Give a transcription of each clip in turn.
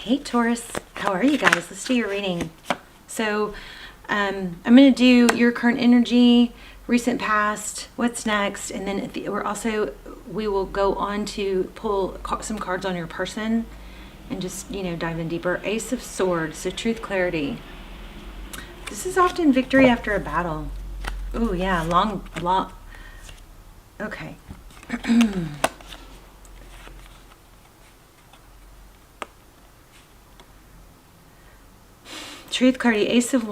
Hey Taurus, how are you guys? Let's do your reading. So I'm going to do your current energy, recent past, what's next, and then we will go on to pull some cards on your person and just, dive in deeper. Ace of Swords, so truth, clarity. This is often victory after a battle. Oh yeah, long. Okay. Truth, clarity, Ace of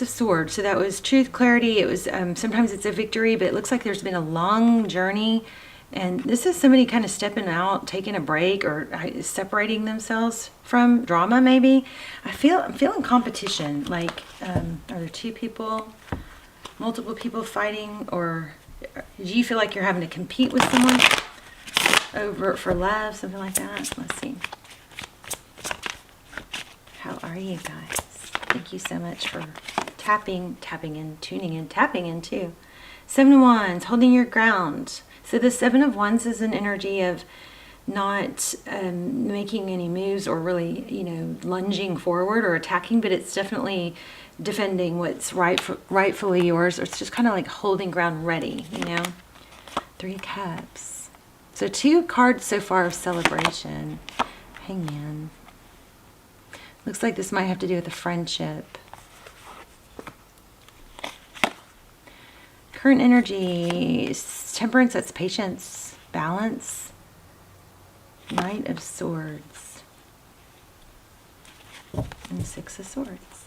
Swords. So that was truth, clarity. It was sometimes it's a victory, but it looks like there's been a long journey, and this is somebody kind of stepping out, taking a break, or separating themselves from drama. Maybe I'm feeling competition. Like, are there two people, multiple people fighting, or do you feel like you're having to compete with someone over for love, something like that? Let's see. How are you guys? Thank you so much for tapping in, tuning in, tapping in too. Seven of Wands, holding your ground. So the Seven of Wands is an energy of not making any moves or really, lunging forward or attacking, but it's definitely defending what's rightfully yours, or it's just kind of like holding ground ready, Three of Cups. So two cards so far of celebration. Hangman. Looks like this might have to do with a friendship. Current energy is Temperance, that's patience, balance. Knight of Swords. And Six of Swords.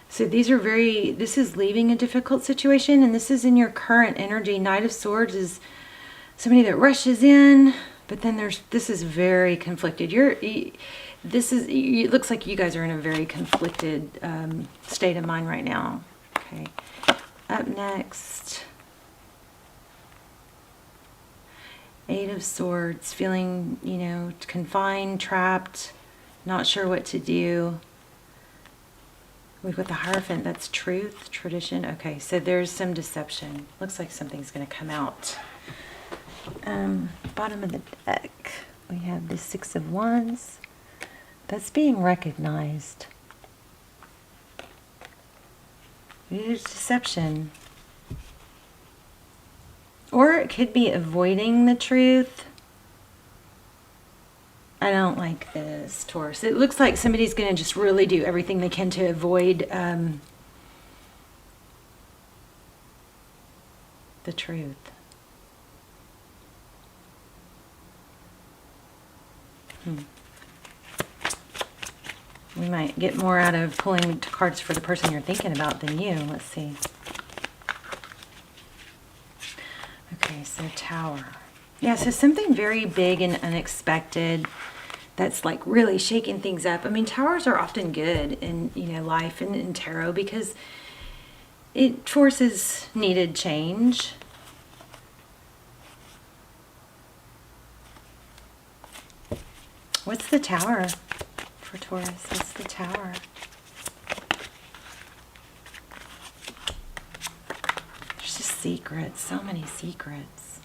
So this is leaving a difficult situation, and this is in your current energy. Knight of Swords is somebody that rushes in, but then this is very conflicted. It looks like you guys are in a very conflicted state of mind right now. Okay. Up next, Eight of Swords, feeling, confined, trapped, not sure what to do. We've got the Hierophant, that's truth, tradition. Okay, so there's some deception. Looks like something's going to come out. Bottom of the deck, we have the Six of Wands. That's being recognized. There's deception. Or it could be avoiding the truth. I don't like this, Taurus. It looks like somebody's going to just really do everything they can to avoid the truth. We might get more out of pulling cards for the person you're thinking about than you. Let's see. Okay, so Tower. Yeah, so something very big and unexpected that's like really shaking things up. I mean, towers are often good in, life and in tarot because it forces needed change. What's the Tower for Taurus? What's the Tower? There's just secrets, so many secrets.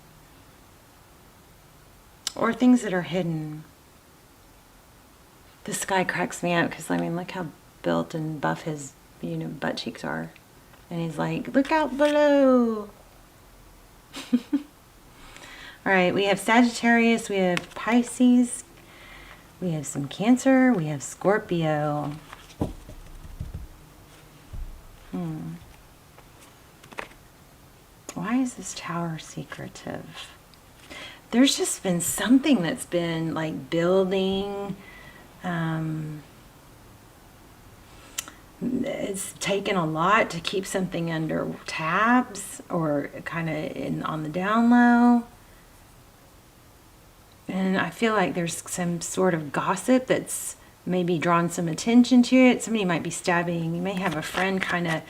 Or things that are hidden. This guy cracks me up because, look how built and buff his, butt cheeks are. And he's like, look out below. All right, we have Sagittarius, we have Pisces, we have some Cancer, we have Scorpio. Why is this Tower secretive? There's just been something that's been like building. It's taken a lot to keep something under tabs or kind of on the down low. And I feel like there's some sort of gossip that's maybe drawn some attention to it. Somebody might be stabbing. You may have a friend kind of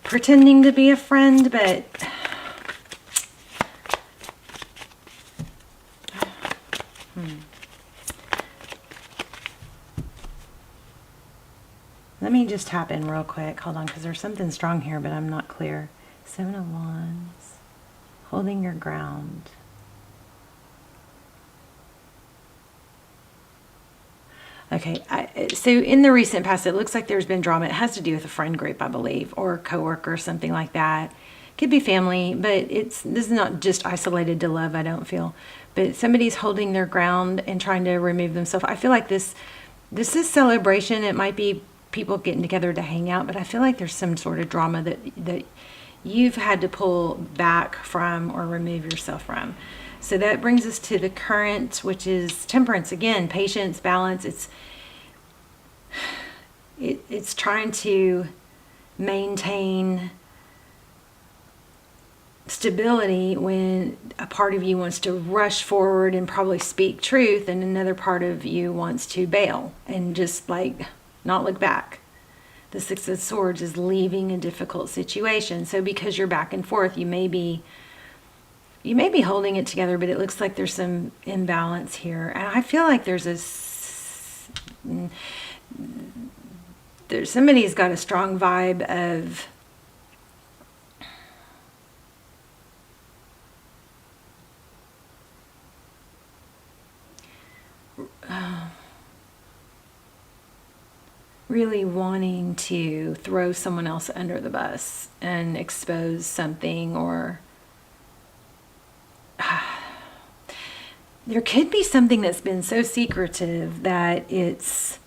pretending to be a friend, but Let me just tap in real quick. Hold on, because there's something strong here, but I'm not clear. 7 of Wands. Holding your ground. Okay, so in the recent past, it looks like there's been drama. It has to do with a friend group, I believe, or a coworker, something like that. Could be family, but this is not just isolated to love, I don't feel. But somebody's holding their ground and trying to remove themselves. I feel like this is celebration. It might be people getting together to hang out, but I feel like there's some sort of drama that you've had to pull back from or remove yourself from. So that brings us to the current, which is temperance. Again, patience, balance. It's trying to maintain stability when a part of you wants to rush forward and probably speak truth, and another part of you wants to bail and just like not look back. The Six of Swords is leaving a difficult situation. So because you're back and forth, you may be holding it together, but it looks like there's some imbalance here. And I feel like somebody's got a strong vibe of really wanting to throw someone else under the bus and expose something, or there could be something that's been so secretive that it's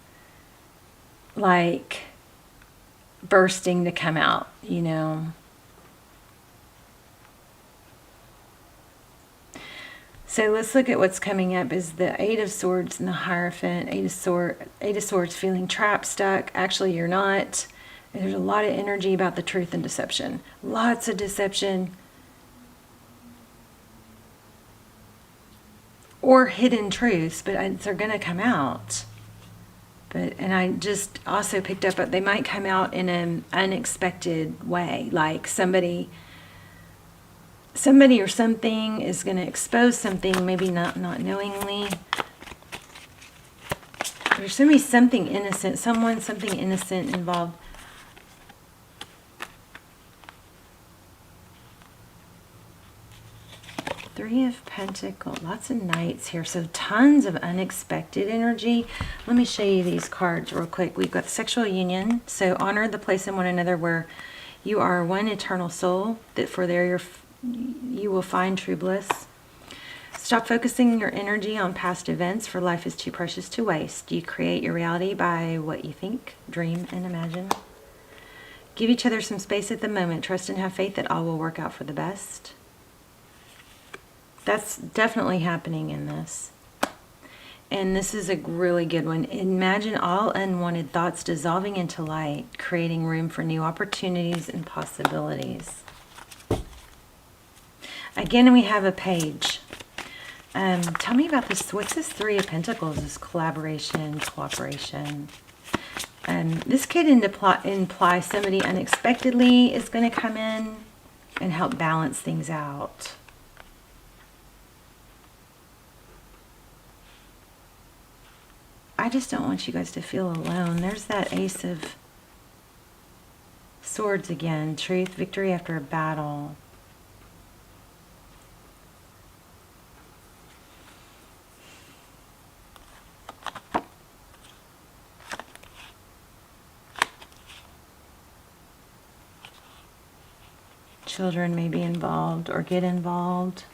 like bursting to come out, you know. So let's look at what's coming up is the Eight of Swords and the Hierophant. Eight of Swords, feeling trapped, stuck. Actually, you're not. There's a lot of energy about the truth and deception. Lots of deception. Or hidden truths, but they're going to come out. And I just also picked up that they might come out in an unexpected way, like somebody or something is going to expose something, maybe not knowingly. There's going to be something innocent, something innocent involved. Three of Pentacles, lots of Knights here, so tons of unexpected energy. Let me show you these cards real quick. We've got sexual union, so honor the place in one another where you are one eternal soul, that for there you will find true bliss. Stop focusing your energy on past events, for life is too precious to waste. You create your reality by what you think, dream, and imagine. Give each other some space at the moment. Trust and have faith that all will work out for the best. That's definitely happening in this. And this is a really good one. Imagine all unwanted thoughts dissolving into light, creating room for new opportunities and possibilities. Again, we have a page. Tell me about this. What's this Three of Pentacles? This collaboration, cooperation. This could imply somebody unexpectedly is going to come in and help balance things out. I just don't want you guys to feel alone. There's that Ace of Swords again. Truth, victory after a battle. Children may be involved or get involved.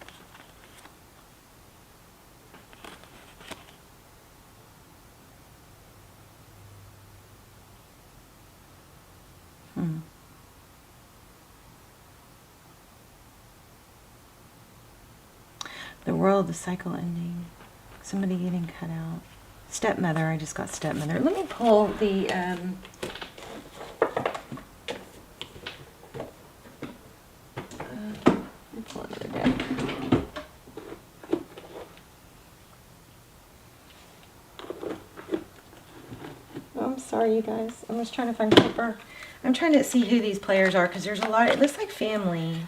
The world, the cycle ending. Somebody getting cut out. Stepmother, I just got stepmother. Let me pull the... pull another deck. Oh, I'm sorry, you guys. I'm just trying to find paper. I'm trying to see who these players are because there's a lot. It looks like family.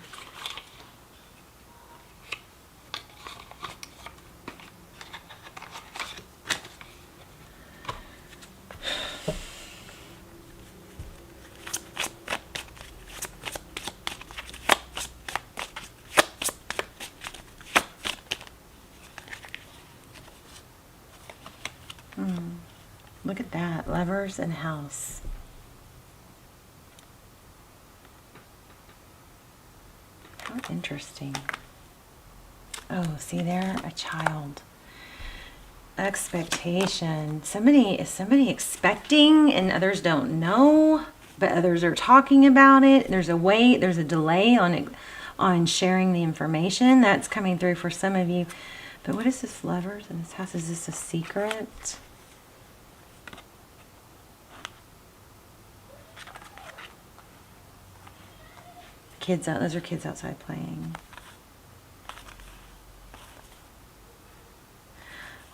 Lovers and House. How interesting. Oh, see there? A child. Expectation. Is somebody expecting and others don't know, but others are talking about it. There's a delay on sharing the information. That's coming through for some of you. But what is this Lovers in this house? Is this a secret? Those are kids outside playing.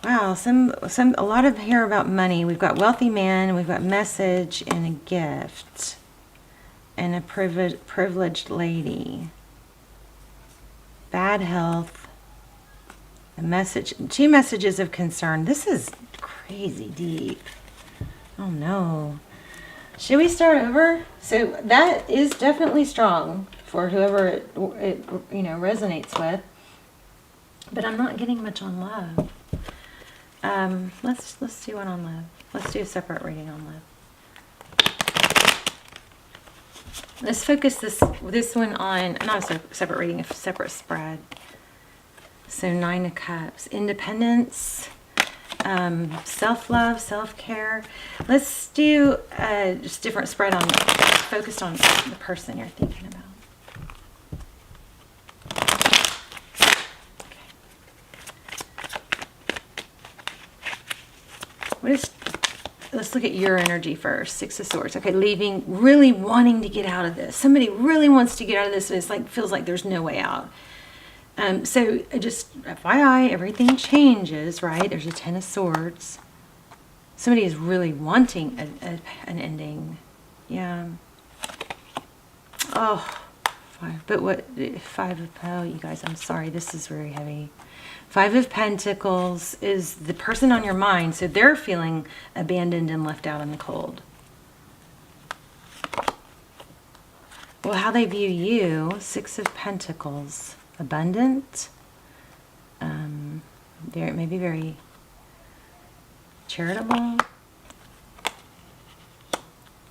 Wow, a lot of here about money. We've got wealthy man, we've got message and a gift, and a privileged lady. Bad health, a message, 2 messages of concern. This is crazy deep. Oh no. Should we start over? So that is definitely strong for whoever it resonates with. But I'm not getting much on love. Let's do one on love. Let's do a separate reading on love. Let's focus this one on not a separate reading, a separate spread. So 9 of Cups, independence, self-love, self-care. Let's do just different spread focused on the person you're thinking about. Let's look at your energy first. 6 of Swords. Okay, leaving, really wanting to get out of this. Somebody really wants to get out of this, but it's feels like there's no way out. So just FYI, everything changes, right? There's a 10 of Swords. Somebody is really wanting an ending. Yeah. Oh, 5. But what? 5 of, oh, you guys, I'm sorry. This is very heavy. 5 of Pentacles is the person on your mind, so they're feeling abandoned and left out in the cold. Well, how they view you, 6 of Pentacles, abundant, maybe very charitable,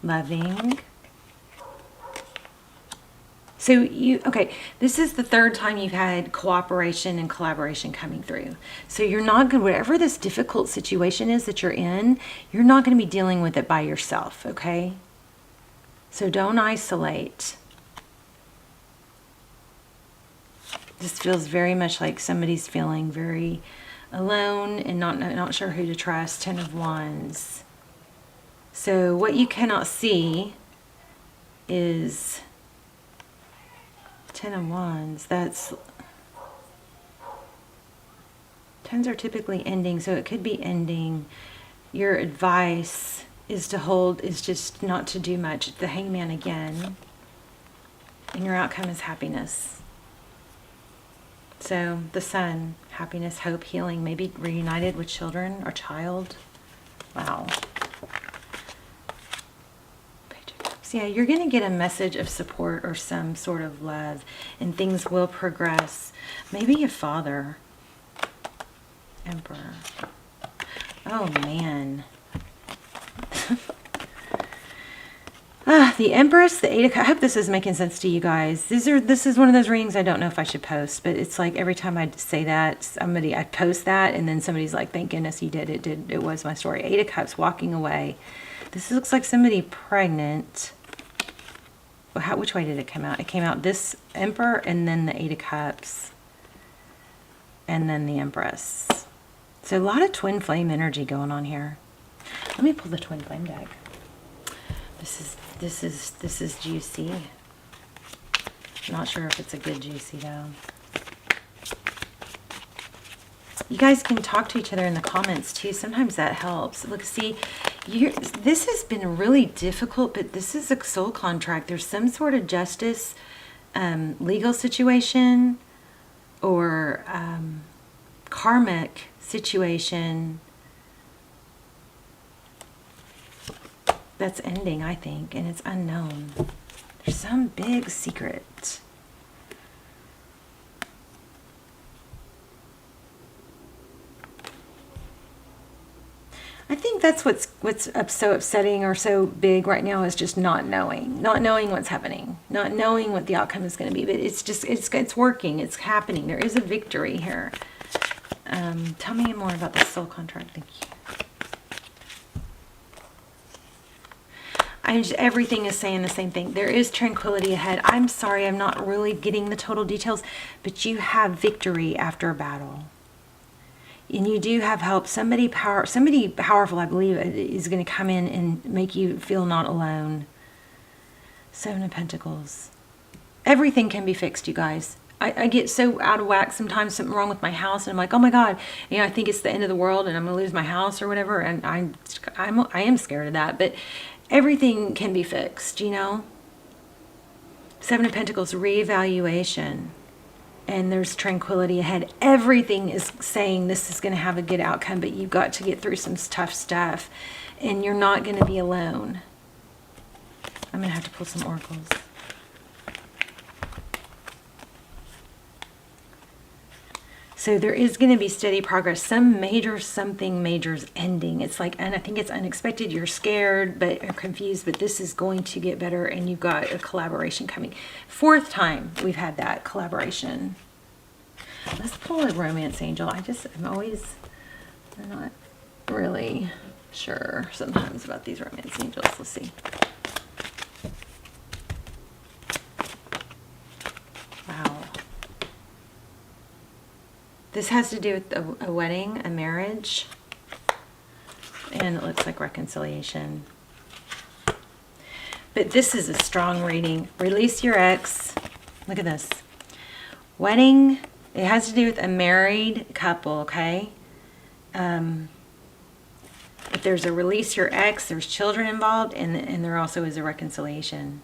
loving. So this is the 3rd time you've had cooperation and collaboration coming through. So you're not going, whatever this difficult situation is that you're in, you're not going to be dealing with it by yourself, okay? So don't isolate. This feels very much like somebody's feeling very alone and not sure who to trust. 10 of Wands. So what you cannot see is 10 of Wands. That's 10s are typically ending, so it could be ending. Your advice is just not to do much. The Hangman again. And your outcome is happiness. So the Sun, happiness, hope, healing, maybe reunited with children or child. Wow. So yeah, you're going to get a message of support or some sort of love, and things will progress. Maybe a father. Emperor. Oh man. The Empress, the 8 of Cups. I hope this is making sense to you guys. This is one of those readings I don't know if I should post, but it's like every time I say that, I post that, and then somebody's like, thank goodness you did. It was my story. 8 of Cups, walking away. This looks like somebody pregnant. Well, which way did it come out? It came out this Emperor, and then the 8 of Cups, and then the Empress. So a lot of twin flame energy going on here. Let me pull the twin flame deck. This is juicy. Not sure if it's a good juicy though. You guys can talk to each other in the comments too. Sometimes that helps. Look, see, this has been really difficult, but this is a soul contract. There's some sort of justice, legal situation, or karmic situation that's ending, I think, and it's unknown. There's some big secret. I think that's what's so upsetting or so big right now, is just not knowing what's happening, not knowing what the outcome is going to be. But it's working, it's happening. There is a victory here. Tell me more about the soul contract. Thank you. Everything is saying the same thing. There is tranquility ahead. I'm sorry, I'm not really getting the total details, but you have victory after a battle. And you do have help. Somebody powerful, I believe, is going to come in and make you feel not alone. 7 of Pentacles. Everything can be fixed, you guys. I get so out of whack sometimes, something wrong with my house, and I'm like, oh my God, I think it's the end of the world and I'm going to lose my house or whatever. And I am scared of that, but everything can be fixed, 7 of Pentacles, reevaluation. And there's tranquility ahead. Everything is saying this is going to have a good outcome, but you've got to get through some tough stuff. And you're not going to be alone. I'm going to have to pull some oracles. So there is going to be steady progress. Something major is ending. It's like, and I think it's unexpected. You're scared, but or confused, but this is going to get better, and you've got a collaboration coming. 4th time we've had that collaboration. Let's pull a romance angel. I'm not really sure sometimes about these romance angels. Let's see. Wow. This has to do with a wedding, a marriage, and it looks like reconciliation. But this is a strong reading. Release your ex. Look at this. Wedding, it has to do with a married couple, okay? If there's a release your ex, there's children involved, and there also is a reconciliation.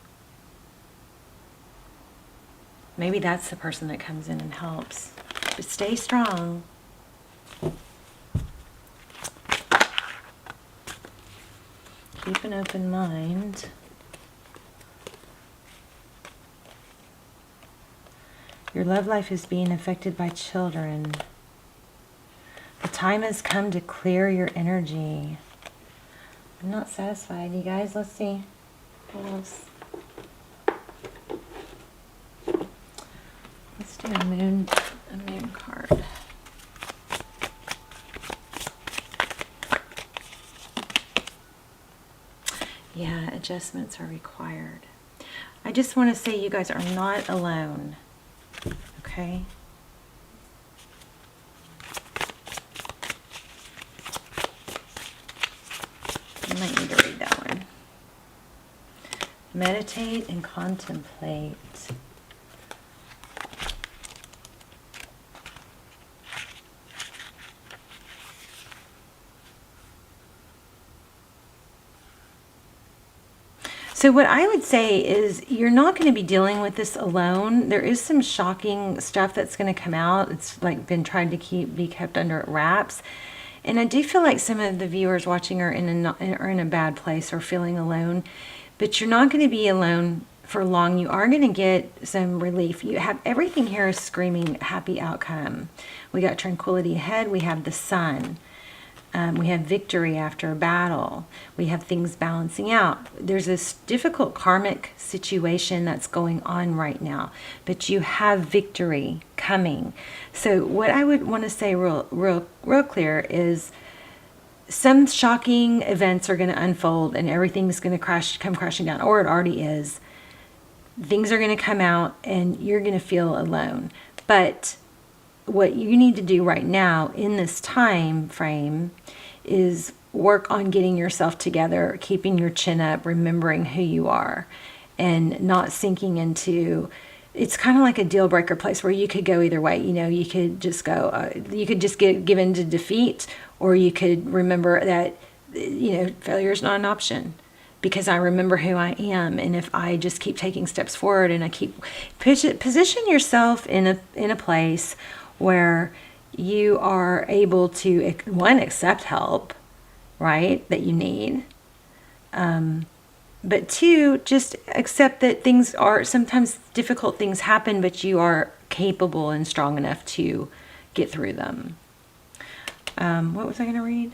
Maybe that's the person that comes in and helps. But stay strong. Keep an open mind. Your love life is being affected by children. The time has come to clear your energy. I'm not satisfied, you guys. Let's see. What else? Let's do a moon card. Yeah, adjustments are required. I just want to say you guys are not alone. Okay? I might need to read that one. Meditate and contemplate. So what I would say is you're not going to be dealing with this alone. There is some shocking stuff that's going to come out. It's like been trying to be kept under wraps. And I do feel like some of the viewers watching are in a bad place or feeling alone. But you're not going to be alone for long. You are going to get some relief. You have everything here is screaming happy outcome. We got tranquility ahead. We have the sun. We have victory after a battle. We have things balancing out. There's this difficult karmic situation that's going on right now, but you have victory coming. So what I would want to say real clear is some shocking events are going to unfold and everything's going to come crashing down, or it already is. Things are going to come out and you're going to feel alone. But what you need to do right now in this time frame is work on getting yourself together, keeping your chin up, remembering who you are, and not sinking into, it's kind of like a deal breaker place where you could go either way. You could just go, you could just get given to defeat, or you could remember that, failure is not an option. Because I remember who I am, and if I just keep taking steps forward and I keep position yourself in a place where you are able to, one, accept help, right, that you need, but two, just accept that things are, sometimes difficult things happen, but you are capable and strong enough to get through them. What was I going to read?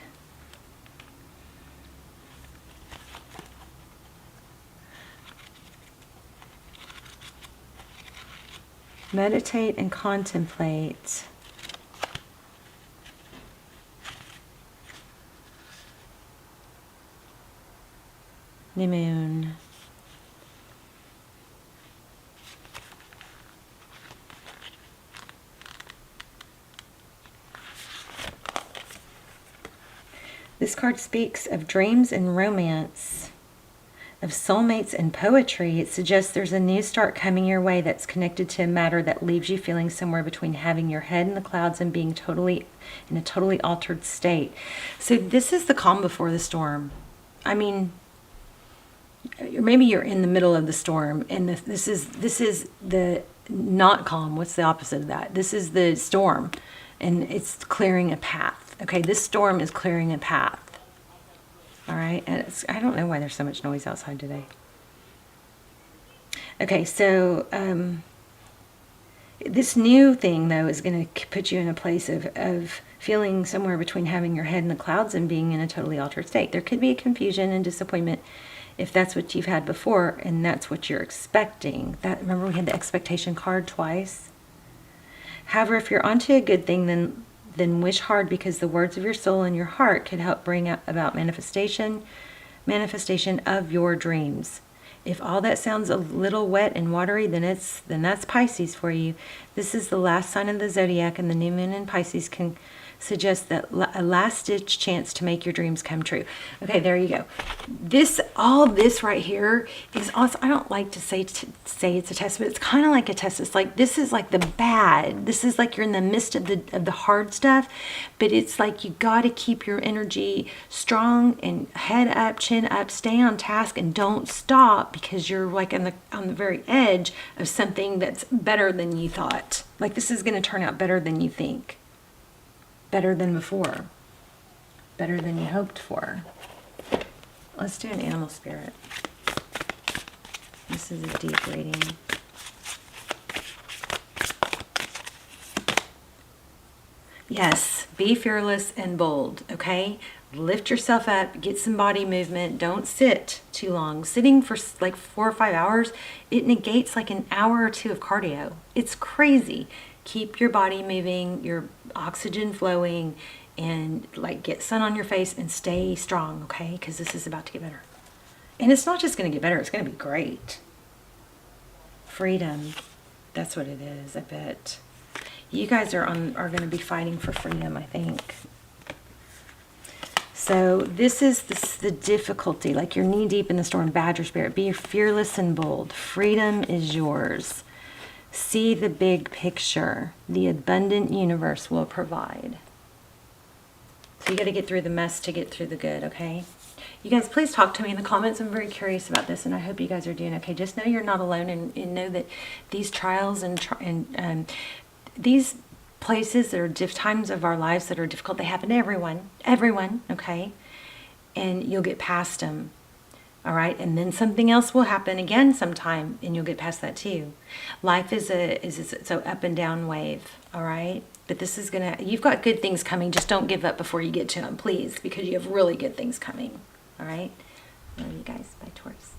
Meditate and contemplate. New moon. This card speaks of dreams and romance, of soulmates and poetry. It suggests there's a new start coming your way that's connected to a matter that leaves you feeling somewhere between having your head in the clouds and being in a totally altered state. So this is the calm before the storm. I mean, maybe you're in the middle of the storm, and this is the not calm. What's the opposite of that? This is the storm, and it's clearing a path. Okay, this storm is clearing a path. All right, and I don't know why there's so much noise outside today. Okay, so this new thing, though, is going to put you in a place of feeling somewhere between having your head in the clouds and being in a totally altered state. There could be a confusion and disappointment if that's what you've had before and that's what you're expecting. Remember, we had the expectation card twice. However, if you're onto a good thing, then wish hard, because the words of your soul and your heart could help bring about manifestation of your dreams. If all that sounds a little wet and watery, then that's Pisces for you. This is the last sign of the zodiac, and the new moon in Pisces can suggest that a last-ditch chance to make your dreams come true. Okay, there you go. All this right here is also, I don't like to say it's a test, but it's kind of like a test. It's like, this is like the bad. This is like you're in the midst of the hard stuff, but it's like you got to keep your energy strong and head up, chin up, stay on task, and don't stop, because you're like on the very edge of something that's better than you thought. Like, this is going to turn out better than you think. Better than before. Better than you hoped for. Let's do an animal spirit. This is a deep reading. Yes, be fearless and bold, okay? Lift yourself up, get some body movement. Don't sit too long. Sitting for like 4 or 5 hours, it negates like an hour or two of cardio. It's crazy. Keep your body moving, your oxygen flowing, and like get sun on your face and stay strong, okay? Because this is about to get better. And it's not just going to get better, it's going to be great. Freedom. That's what it is, I bet. You guys are going to be fighting for freedom, I think. So this is the difficulty. Like, you're knee deep in the storm. Badger spirit. Be fearless and bold. Freedom is yours. See the big picture. The abundant universe will provide. So you got to get through the mess to get through the good, okay? You guys, please talk to me in the comments. I'm very curious about this, and I hope you guys are doing okay. Just know you're not alone, and know that these trials and these places that are times of our lives that are difficult, they happen to everyone, okay? And you'll get past them. All right, and then something else will happen again sometime, and you'll get past that too. Life is so up and down wave, all right? But this is you've got good things coming. Just don't give up before you get to them, please, because you have really good things coming, all right? Love you guys. Bye, Taurus.